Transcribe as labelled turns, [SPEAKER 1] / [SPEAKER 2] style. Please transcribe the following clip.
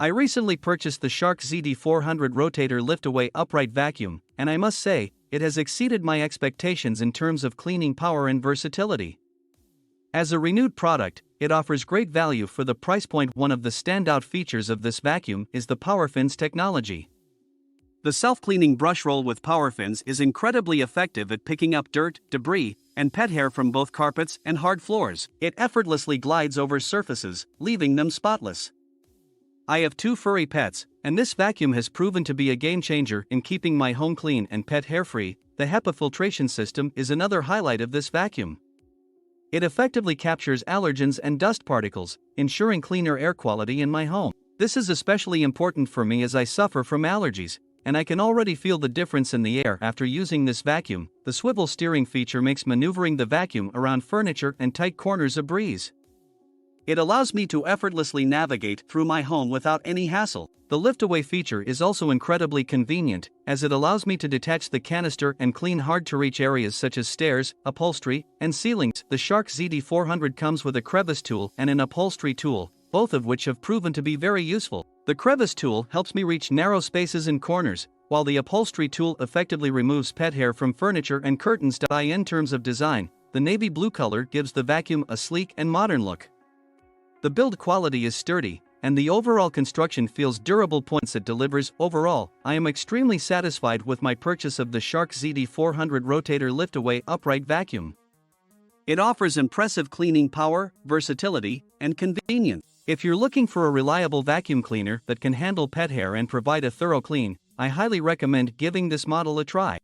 [SPEAKER 1] I recently purchased the Shark ZD400 Rotator lift-away upright vacuum, and I must say, it has exceeded my expectations in terms of cleaning power and versatility. As a renewed product, it offers great value for the price point. One of the standout features of this vacuum is the PowerFins technology. The self-cleaning brush roll with PowerFins is incredibly effective at picking up dirt, debris, and pet hair from both carpets and hard floors. It effortlessly glides over surfaces, leaving them spotless. I have 2 furry pets, and this vacuum has proven to be a game changer in keeping my home clean and pet hair free. The HEPA filtration system is another highlight of this vacuum. It effectively captures allergens and dust particles, ensuring cleaner air quality in my home. This is especially important for me as I suffer from allergies, and I can already feel the difference in the air after using this vacuum. The swivel steering feature makes maneuvering the vacuum around furniture and tight corners a breeze. It allows me to effortlessly navigate through my home without any hassle. The lift-away feature is also incredibly convenient, as it allows me to detach the canister and clean hard-to-reach areas such as stairs, upholstery, and ceilings. The Shark ZD400 comes with a crevice tool and an upholstery tool, both of which have proven to be very useful. The crevice tool helps me reach narrow spaces and corners, while the upholstery tool effectively removes pet hair from furniture and curtains. In terms of design, the navy blue color gives the vacuum a sleek and modern look. The build quality is sturdy, and the overall construction feels durable. Points it delivers. Overall, I am extremely satisfied with my purchase of the Shark ZD400 Rotator lift-away upright vacuum. It offers impressive cleaning power, versatility, and convenience. If you're looking for a reliable vacuum cleaner that can handle pet hair and provide a thorough clean, I highly recommend giving this model a try.